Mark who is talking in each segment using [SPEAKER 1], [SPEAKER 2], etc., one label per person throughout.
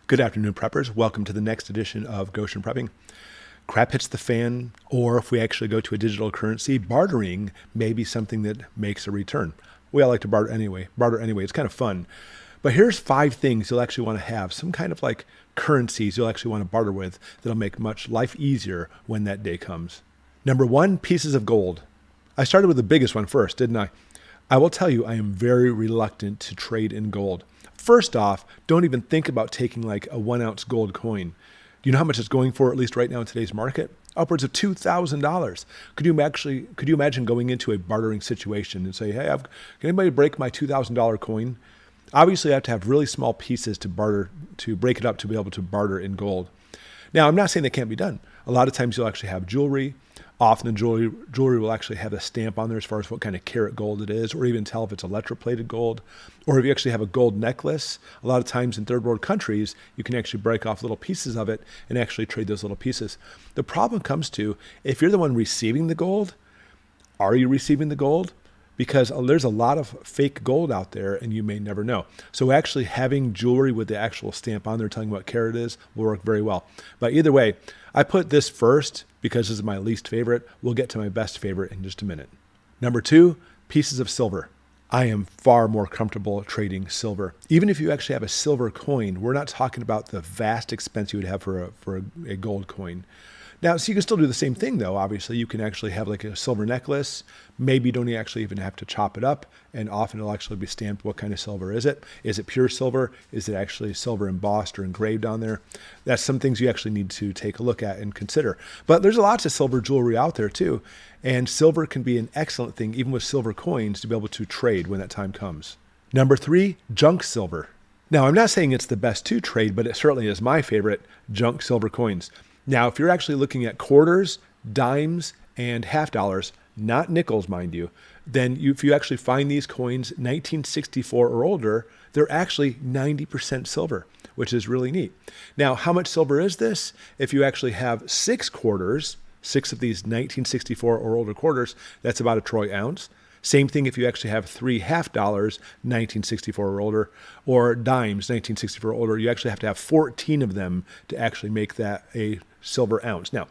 [SPEAKER 1] Good afternoon, preppers. Welcome to the next edition of Goshen Prepping. Crap hits the fan, or if we actually go to a digital currency, bartering may be something that makes a return. We all like to barter anyway. It's kind of fun. But here's 5 things you'll actually want to have, some kind of like currencies you'll actually want to barter with that'll make life easier when that day comes. Number 1, pieces of gold. I started with the biggest one first, didn't I? I will tell you, I am very reluctant to trade in gold. First off, don't even think about taking like a 1-ounce gold coin. Do you know how much it's going for, at least right now in today's market? Upwards of $2,000. Could you imagine going into a bartering situation and say, hey, can anybody break my $2,000 coin? Obviously, I have to have really small pieces to break it up to be able to barter in gold. Now, I'm not saying that can't be done. A lot of times you'll actually have jewelry. Often the jewelry will actually have a stamp on there as far as what kind of karat gold it is, or even tell if it's electroplated gold. Or if you actually have a gold necklace, a lot of times in third world countries, you can actually break off little pieces of it and actually trade those little pieces. The problem comes to, if you're the one receiving the gold, are you receiving the gold? Because there's a lot of fake gold out there and you may never know. So actually having jewelry with the actual stamp on there telling what carat it is will work very well. But either way, I put this first because this is my least favorite. We'll get to my best favorite in just a minute. Number 2, pieces of silver. I am far more comfortable trading silver. Even if you actually have a silver coin, we're not talking about the vast expense you would have for a gold coin. Now, so you can still do the same thing, though. Obviously, you can actually have like a silver necklace. Maybe you don't actually even have to chop it up. And often it'll actually be stamped. What kind of silver is it? Is it pure silver? Is it actually silver embossed or engraved on there? That's some things you actually need to take a look at and consider. But there's lots of silver jewelry out there, too. And silver can be an excellent thing, even with silver coins, to be able to trade when that time comes. Number 3, junk silver. Now, I'm not saying it's the best to trade, but it certainly is my favorite, junk silver coins. Now, if you're actually looking at quarters, dimes, and half dollars, not nickels, mind you, then if you actually find these coins 1964 or older, they're actually 90% silver, which is really neat. Now, how much silver is this? If you actually have 6 quarters, 6 of these 1964 or older quarters, that's about a troy ounce. Same thing if you actually have 3 half dollars, 1964 or older, or dimes, 1964 or older. You actually have to have 14 of them to actually make that a silver ounce. Now,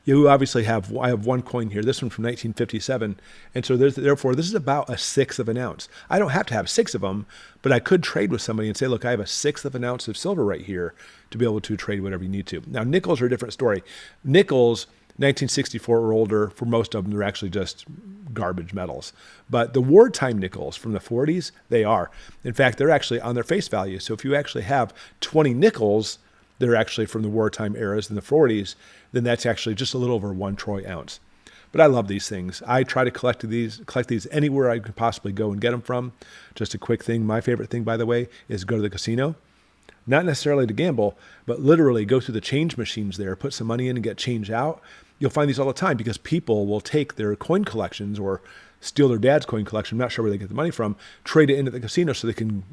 [SPEAKER 1] you obviously I have one coin here, this one from 1957, and so therefore this is about 1/6 of an ounce. I don't have to have 6 of them, but I could trade with somebody and say, look, I have 1/6 of an ounce of silver right here to be able to trade whatever you need to. Now, nickels are a different story. Nickels, 1964 or older, for most of them, they're actually just garbage metals. But the wartime nickels from the 40s, they are. In fact, they're actually on their face value. So if you actually have 20 nickels, they're actually from the wartime eras in the 40s, then that's actually just a little over 1 troy ounce. But I love these things. I try to collect these anywhere I could possibly go and get them from. Just a quick thing. My favorite thing, by the way, is go to the casino. Not necessarily to gamble, but literally go through the change machines there, put some money in and get change out. You'll find these all the time because people will take their coin collections or steal their dad's coin collection. I'm not sure where they get the money from, trade it into the casino so they can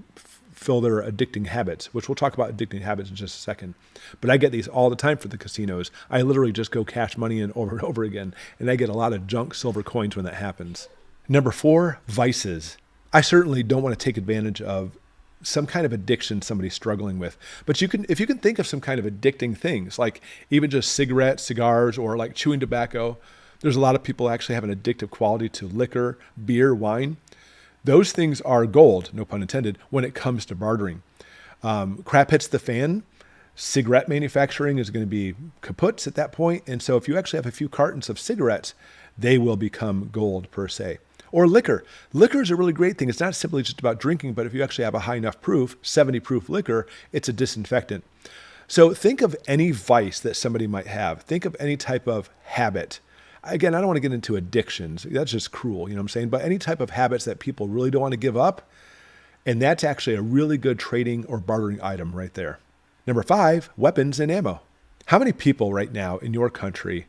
[SPEAKER 1] fill their addicting habits, which we'll talk about addicting habits in just a second. But I get these all the time for the casinos. I literally just go cash money in over and over again, and I get a lot of junk silver coins when that happens. Number 4, vices. I certainly don't want to take advantage of some kind of addiction somebody's struggling with. But if you can think of some kind of addicting things, like even just cigarettes, cigars, or like chewing tobacco, there's a lot of people actually have an addictive quality to liquor, beer, wine. Those things are gold, no pun intended, when it comes to bartering. Crap hits the fan. Cigarette manufacturing is going to be kaputs at that point. And so if you actually have a few cartons of cigarettes, they will become gold per se. Or liquor. Liquor is a really great thing. It's not simply just about drinking, but if you actually have a high enough proof, 70 proof liquor, it's a disinfectant. So think of any vice that somebody might have. Think of any type of habit. Again, I don't want to get into addictions. That's just cruel, you know what I'm saying? But any type of habits that people really don't want to give up, and that's actually a really good trading or bartering item right there. Number 5, weapons and ammo. How many people right now in your country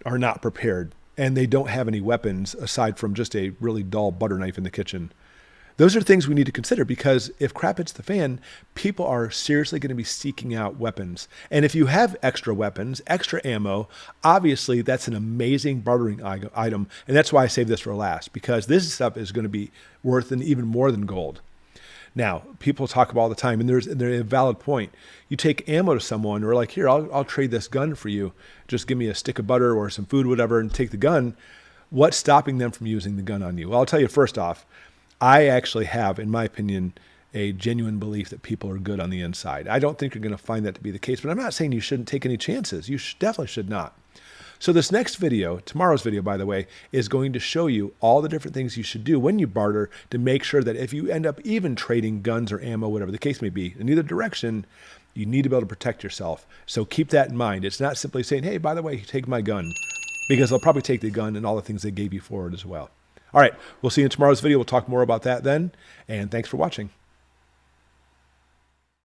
[SPEAKER 1] are not prepared and they don't have any weapons aside from just a really dull butter knife in the kitchen? Those are things we need to consider because if crap hits the fan, people are seriously going to be seeking out weapons. And if you have extra weapons, extra ammo, obviously that's an amazing bartering item. And that's why I saved this for last, because this stuff is going to be worth even more than gold. Now, people talk about all the time, and there's a valid point. You take ammo to someone, or like, here, I'll trade this gun for you. Just give me a stick of butter or some food, whatever, and take the gun. What's stopping them from using the gun on you? Well, I'll tell you first off, I actually have, in my opinion, a genuine belief that people are good on the inside. I don't think you're going to find that to be the case, but I'm not saying you shouldn't take any chances. You definitely should not. So this next video, tomorrow's video, by the way, is going to show you all the different things you should do when you barter to make sure that if you end up even trading guns or ammo, whatever the case may be, in either direction, you need to be able to protect yourself. So keep that in mind. It's not simply saying, hey, by the way, take my gun, because they'll probably take the gun and all the things they gave you for it as well. All right, we'll see you in tomorrow's video. We'll talk more about that then, and thanks for watching.